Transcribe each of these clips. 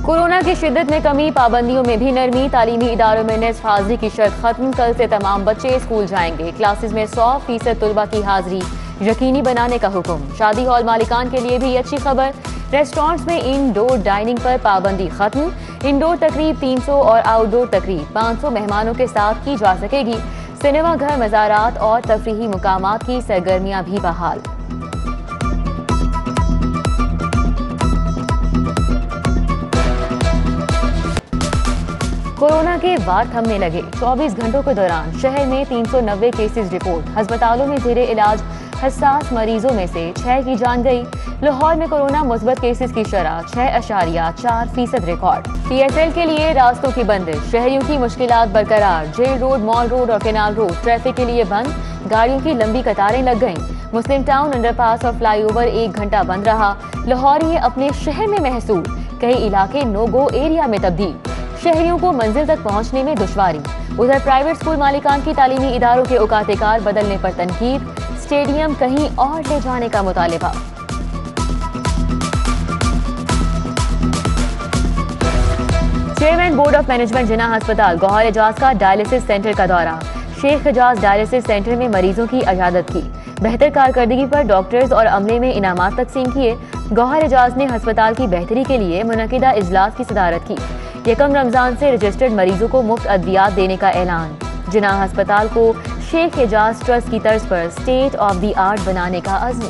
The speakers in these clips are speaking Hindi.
कोरोना की शिद्दत में कमी, पाबंदियों में भी नरमी। तालीमी इदारों में निस्फ हाजिरी की शर्त खत्म। कल से तमाम बच्चे स्कूल जाएंगे। क्लासेस में 100% तुलबा की हाजिरी यकीनी बनाने का हुक्म। शादी हॉल मालिकान के लिए भी अच्छी खबर। रेस्टोरेंट्स में इनडोर डाइनिंग पर पाबंदी खत्म। इंडोर तकरीब 300 और आउटडोर तकरीब 500 मेहमानों के साथ की जा सकेगी। सिनेमा घर, मज़ारात और तफरीही मुकामात की सरगर्मियां भी बहाल। कोरोना के वार थमने लगे। 24 घंटों के दौरान शहर में 390 केसेस रिपोर्ट। अस्पतालों में जेरे इलाज हसास मरीजों में से 6 की जान गई। लाहौर में कोरोना मुस्बत केसेस की शरह 6.4% रिकॉर्ड। PSL के लिए रास्तों की बंदिश, शहरियों की मुश्किलात बरकरार। जेल रोड, मॉल रोड और केनाल रोड ट्रैफिक के लिए बंद। गाड़ियों की लंबी कतारें लग गईं। मुस्लिम टाउन, अंडरपास और फ्लाईओवर 1 घंटा बंद रहा। लाहौरी अपने शहर में महसूस, कई इलाके नो गो एरिया में तब्दील। शहरियों को मंजिल तक पहुंचने में दुश्वारी। उधर प्राइवेट स्कूल मालिकान की तालीमी इदारों के औकात-ए-कार बदलने पर तनकीद। स्टेडियम कहीं और ले जाने का मुतालिबा। चेयरमैन बोर्ड ऑफ मैनेजमेंट जिन्ना अस्पताल गौहर एजाज का डायलिसिस सेंटर का दौरा। शेख एजाज डायलिसिस सेंटर में मरीजों की इजाजत की। बेहतर कारकर्दगी पर डॉक्टर्स और अमले में इनामात तकसीम किए। गौहर एजाज ने अस्पताल की बेहतरी के लिए मुनकिदा इजलास की सदारत की। यकम रमजान से रजिस्टर्ड मरीजों को मुफ्त अद्वियात देने का ऐलान। जिन्ना अस्पताल को शेख एजाज ट्रस्ट की तर्ज पर स्टेट ऑफ द आर्ट बनाने का अज़्म।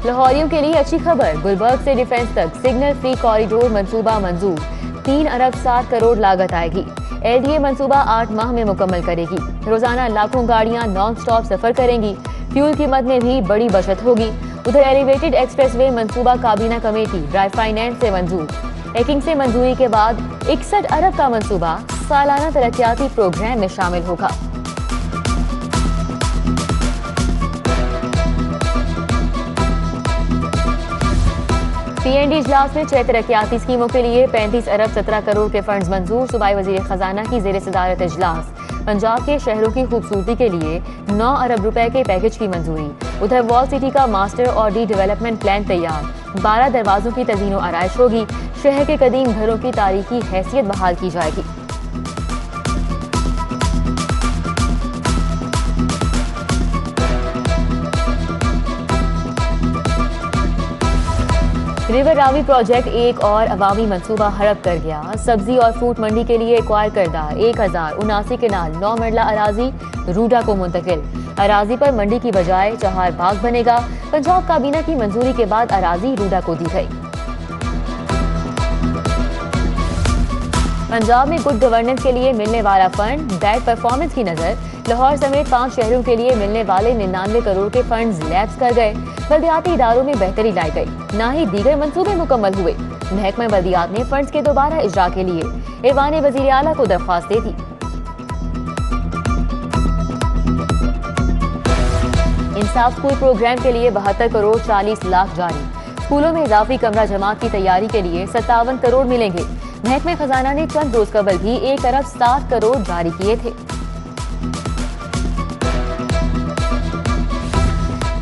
लाहौरियों के लिए अच्छी खबर। गुलबर्ग से डिफेंस तक सिग्नल फ्री कॉरिडोर मंसूबा मंजूर। 3 अरब 60 करोड़ लागत आएगी। LDA मंसूबा 8 माह में मुकम्मल करेगी। रोजाना लाखों गाड़ियां नॉन स्टॉप सफर करेंगी। फ्यूल कीमत में भी बड़ी बचत होगी। उधर एलिवेटेड एक्सप्रेसवे मंसूबा काबीना कमेटी ड्राइव फाइनेंस से मंजूर। हैकिंग से मंजूरी के बाद 61 अरब का मंसूबा सालाना तरक्याती प्रोग्राम में शामिल होगा। PND इजलास में 6 तरक्याती स्कीमों के लिए 35 अरब 17 करोड़ के फंड्स मंजूर। सूबाई वजीर खजाना की जेर सदारत इजलास। पंजाब के शहरों की खूबसूरती के लिए 9 अरब रुपए के पैकेज की मंजूरी। उधर वॉल सिटी का मास्टर और रीडेवलपमेंट प्लान तैयार। 12 दरवाजों की तज़ीनो आराइश होगी। शहर के कदीम घरों की तारीखी हैसियत बहाल की जाएगी। रिवर रावी प्रोजेक्ट एक और अवामी मंसूबा हड़प कर गया। सब्जी और फ्रूट मंडी के लिए एक्वायर करदा 1079 केनाल 9 मरला अराजी रूडा को मुंतकिल। अराजी पर मंडी की बजाय चहार बाग बनेगा। पंजाब काबीना की मंजूरी के बाद अराजी रूडा को दी गई। पंजाब में गुड गवर्नेंस के लिए मिलने वाला फंड, बैड परफॉर्मेंस की नजर। लाहौर समेत 5 शहरों के लिए मिलने वाले 99 करोड़ के फंड्स लैप्स कर गए। बल्दियाती इदारों में बेहतरी लाई गई, ना ही दीगर मंसूबे मुकम्मल हुए। महकमा बल्दियात ने फंड्स के दोबारा इजरा के लिए ऐवान वजीर आला को दरख्वास्त दे दी। इंसाफ स्कूल प्रोग्राम के लिए 72 करोड़ 40 लाख जारी। स्कूलों में इजाफी कमरा जमात की तैयारी के लिए 57 करोड़ मिलेंगे। महकमा खजाना ने चंद रोज कबल भी 1 अरब 60 करोड़ जारी किए थे।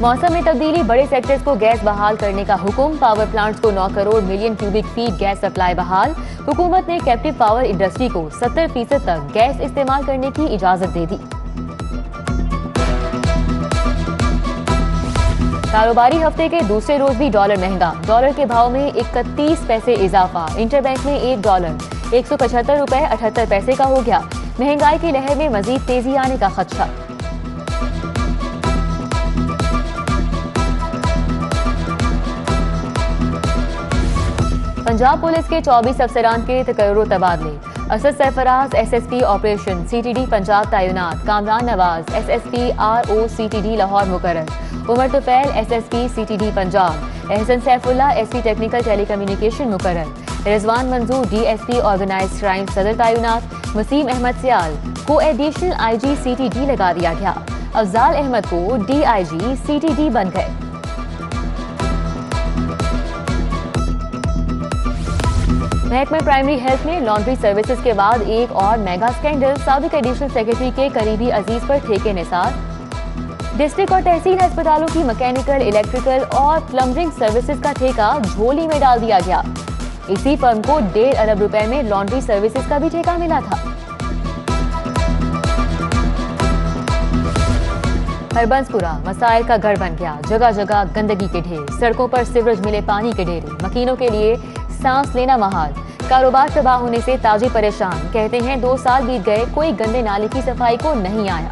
मौसम में तब्दीली, बड़े सेक्टर्स को गैस बहाल करने का हुक्म। पावर प्लांट्स को 9 crore million cubic feet gas supply बहाल। हुकूमत ने कैप्टिव पावर इंडस्ट्री को 70% तक गैस इस्तेमाल करने की इजाजत दे दी। कारोबारी हफ्ते के दूसरे रोज भी डॉलर महंगा। डॉलर के भाव में 31 पैसे इजाफा। इंटरबैंक में $1 175 रुपए 78 पैसे का हो गया। महंगाई की लहर में मजीद तेजी आने का खदशा। पंजाब पुलिस के 24 अफसरान के तकर्रुर तबादले। Asad Sarfaraz SSP operation CTD Punjab तैनात। कामरान नवाज SSP ROCTD लाहौर मुकर्रर। Umar Tufail SSP CTD Punjab. Ehsan Saifullah SP technical telecommunication मुकर्रर। रिजवान मंजूर DSP ऑर्गेनाइज्ड क्राइम सदर तैनात। वसीम अहमद सियाल को एडिशनल IG CTD लगा दिया गया। अफजाल अहमद को DIG CTD बन गए। महकमा प्राइमरी हेल्थ में लॉन्ड्री सर्विसेज के बाद एक और मेगा स्कैंडल। साबिक एडिशनल सेक्रेटरी के करीबी अजीज पर ठेके निसार। डिस्ट्रिक्ट और तहसील अस्पतालों की मैकेनिकल, इलेक्ट्रिकल और प्लम्बिंग सर्विसेज का ठेका झोली में डाल दिया गया। इसी फर्म को 1.5 अरब रुपए में लॉन्ड्री सर्विसेज का भी ठेका मिला था। हरबंसपुरा मसाइल का गढ़ बन गया। जगह जगह गंदगी के ढेर, सड़कों पर सीवरेज मिले पानी के ढेरे, मकीनों के लिए सांस लेना महाल। कारोबार तबाह होने से ताजी परेशान। कहते हैं 2 साल बीत गए, कोई गंदे नाले की सफाई को नहीं आया।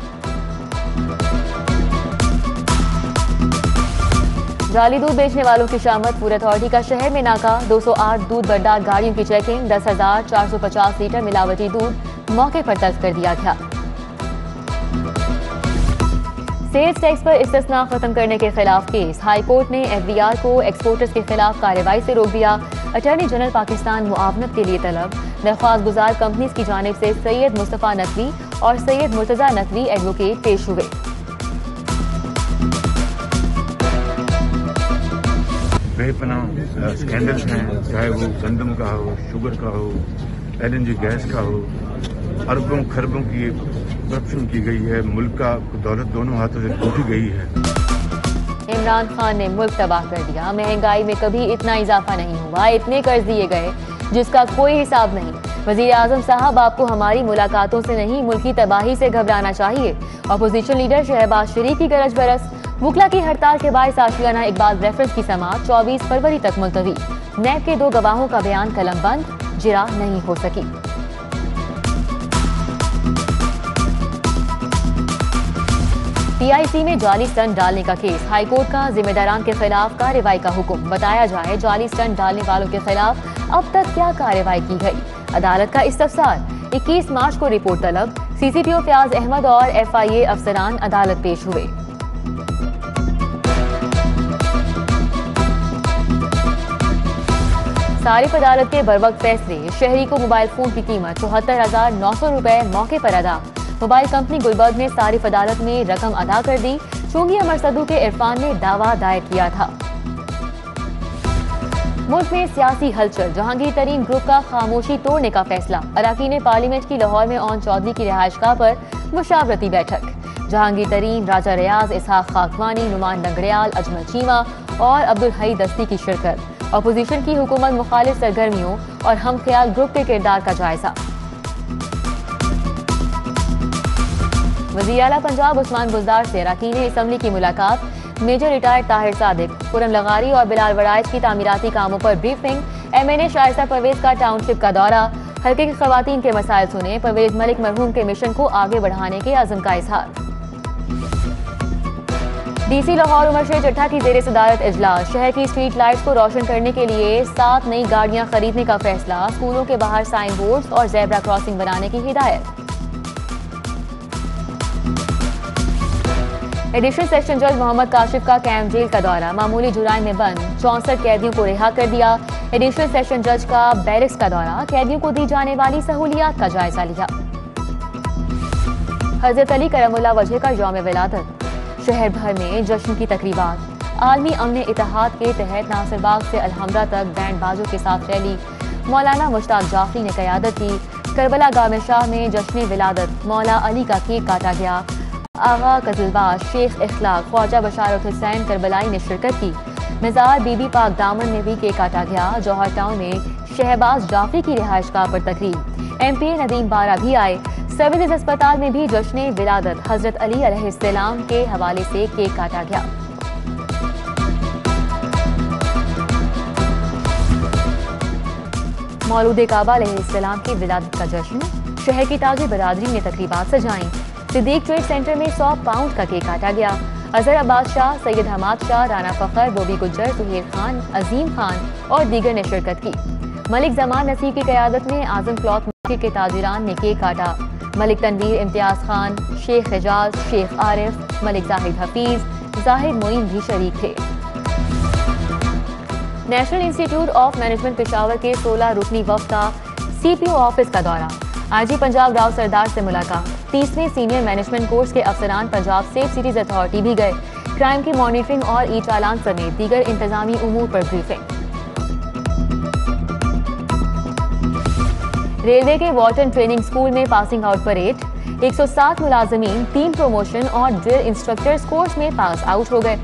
जाली दूध बेचने वालों की शामत। फूड अथॉरिटी का शहर में नाका। 208 दूध बरदार गाड़ियों की चेकिंग। 10,450 लीटर मिलावटी दूध मौके पर तलब कर दिया गया। सेल्स टैक्स पर इस्तिस्ना खत्म करने के खिलाफ केस। हाई कोर्ट ने एफबीआर को एक्सपोर्टर्स के खिलाफ कार्रवाई से रोक दिया। अटॉर्नी जनरल पाकिस्तान मुआवनत के लिए तलब। दरख्वास्त गुजार कंपनीज की जानिब से सैयद मुस्तफा नकवी और सैयद मुर्तजा नकवी एडवोकेट पेश हुए। बेपनाह स्कैंडल्स हैं, चाहे वो गंदम का हो, शुगर का हो, LNG गैस का हो। अरबों खरबों की करप्शन की गई है। मुल्क का दौलत दोनों हाथों से लूटी गई है। इमरान खान ने मुल्क तबाह कर दिया। महंगाई में कभी इतना इजाफा नहीं हुआ, इतने कर्ज दिए गए जिसका कोई हिसाब नहीं। वजीर आजम साहब, आपको हमारी मुलाकातों से नहीं, मुल्की तबाही से घबराना चाहिए। अपोजिशन लीडर शहबाज शरीफ की गरज बरस। वुकला की हड़ताल के बाद आशियाना इकबाल रेफरेंस की समाअत 24 फरवरी तक मुलतवी। नैब के 2 गवाहों का बयान कलम बंद, जिरा नहीं हो सकी। PIC में जाली स्टंट डालने का केस। हाईकोर्ट का जिम्मेदारान के खिलाफ कार्रवाई का हुक्म। बताया जाए जाली स्टंट डालने वालों के खिलाफ अब तक क्या कार्रवाई की गई। अदालत का इस्तफसार। 21 मार्च को रिपोर्ट तलब। CCPO फयाज अहमद और FIA अफसरान अदालत पेश हुए। सारिफ अदालत के बरवक्त फैसले। शहरी को मोबाइल फोन की कीमत 74,900 रुपए मौके पर अदा। मोबाइल कंपनी गुलबर्ग ने सारिफ अदालत में रकम अदा कर दी। चुंगी अमर सदू के इरफान ने दावा दायर किया था। मुल्क में सियासी हलचल। जहांगीर तरीन ग्रुप का खामोशी तोड़ने का फैसला। अरकान पार्लियामेंट की लाहौर में ओन चौधरी की रिहाइशगाह पर मुशावरती बैठक। जहांगीर तरीन, राजा रियाज, इसहाक खाकवानी, नुमान डंगड़ियाल, अजमल चीमा और अब्दुल हई दस्ती की शिरकत। अपोजिशन की हुकूमत मुखालिफ सरगर्मियों और हम ख्याल ग्रुप के किरदार का जायजा। वज़ीर आला पंजाब उस्मान बुज़दार से अरकान असम्बली की मुलाकात। मेजर रिटायर्ड ताहिर सादिक, खुरम लगारी और बिलाल वड़ाइच की तामीराती कामों पर ब्रीफिंग। MNA शाइस्ता परवेज का टाउनशिप का दौरा। हल्के की खवातीन के मसाइल सुने। परवेज मलिक मरहूम के मिशन को आगे बढ़ाने के अज़्म का इजहार। DC लाहौर उमर शेर चट्ठा की जेर सदारत इजलास। शहर की स्ट्रीट लाइट्स को रोशन करने के लिए 7 नई गाड़ियां खरीदने का फैसला। स्कूलों के बाहर साइन बोर्ड्स और जेब्रा क्रॉसिंग बनाने की हिदायत। एडिशनल सेशन जज मोहम्मद काशिफ का कैंप जेल का दौरा। मामूली जुराइम में बंद 64 कैदियों को रिहा कर दिया। एडिशनल सेशन जज का बैरिक्स का दौरा। कैदियों को दी जाने वाली सहूलियात का जायजा लिया। हजरत अली करमुल्लाह वजह का यौम विलादत। शहर भर में जश्न की तकरीबात। आलमी अमन इत्तेहाद के तहत नासिरबाग से अलहमरा तक बैंड बाजों के साथ रैली। मौलाना मुश्ताक जाफरी ने क़यादत की। करबला गामे शाह में जश्न विलादत। मौला अली का केक काटा गया। आगा कजलबाज, शेख इखलाक, ख्वाजा बशारत हुसैन करबलाई ने शिरकत की। मज़ार बीबी पाक दामन में भी केक काटा गया। जौहर टाउन में शहबाज जाफरी की रिहाइशगाह पर तकरीब। MPA नदीम बारा भी आए। सर्विसेज अस्पताल में भी जश्न विलादत हजरत अली अलैहिस्सलाम के हवाले से केक काटा गया। मौलूद काबा अलैहिस्सलाम की विलादत का जश्न। शहर की ताजी बरादरी ने तकरीबात सजाई। सिद्दीक ट्रेड सेंटर में 100 पाउंड का केक काटा गया। अजहर अब्बास शाह, सैयद हमाद शाह, राना फखर, बोबी गुज्जर, सुहेल खान, अजीम खान और दीगर ने शिरकत की। मलिक जमान नसीब की क़यादत में आजम क्लॉथ मार्केट के ताजिरान ने केक काटा। मलिक तनवीर, इम्तियाज खान, शेख एजाज, शेख आरिफ, मलिक जाहिद हफीज, जाहिद मोइन भी शरीक थे। National institute of management Peshawar के 16 रुकनी वफ़द का CPO ऑफिस का दौरा। IG पंजाब राव सरदार से मुलाकात। 30वें सीनियर मैनेजमेंट कोर्स के अफसरान पंजाब सेफ सिटीज अथॉरिटी भी गए। क्राइम की मॉनिटरिंग और चालान समेत दीगर इंतजामी उमूर पर ब्रीफिंग। रेलवे के वाटन ट्रेनिंग स्कूल में पासिंग आउट परेड। 107 मुलाजमीन 3 प्रमोशन और ड्रिल इंस्ट्रक्टर्स कोर्स में पास आउट हो गए।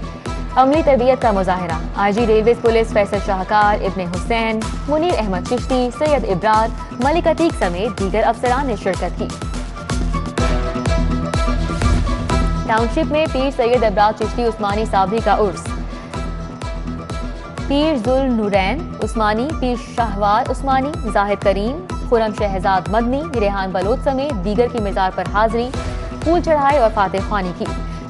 अमली तरबियत का मुजाहरा। आईजी रेलवे पुलिस फैसल शाहकार, इब्ने हुसैन, मुनीर अहमद चिश्ती, सैयद इब्रार, मलिक अतीक समेत दीगर अफसरान ने शिरकत की। टाउनशिप में पीर सैयद इब्रार चिश्ती उस्मानी साबरी का उर्स। पीर जुल नूरैन उस्मानी, पीर शाहवार उस्मानी, जाहिद करीम, खुरम शहजाद मदनी, रेहान बलोच समेत दीगर की मिजार पर हाजिरी, फूल चढ़ाए और फातिह ख्वानी की।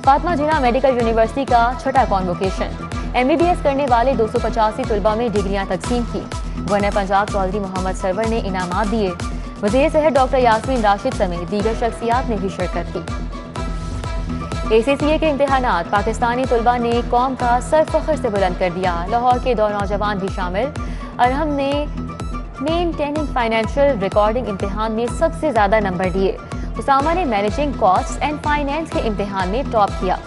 फातिमा जिन्ना मेडिकल यूनिवर्सिटी का छठा कॉन्वोकेशन। MBBS करने वाले 285 तलबा में डिग्रियां तकसीम की। गवर्नर पंजाब चौधरी मोहम्मद सरवर ने इनामात दिए। वज़ीर सेहत डॉक्टर यास्मीन राशिद समेत दीगर शख्सियात ने भी शिरकत की। ACCA के इम्तिहानात पाकिस्तानी तलबा ने कौम का सर फख्र से बुलंद कर दिया। लाहौर के 2 नौजवान भी शामिल। अरहम ने मेंटेनिंग फाइनेंशियल रिकॉर्डिंग इम्तिहान में सबसे ज्यादा नंबर दिए। उसामा ने मैनेजिंग कॉस्ट एंड फाइनेंस के इम्तिहान में टॉप किया।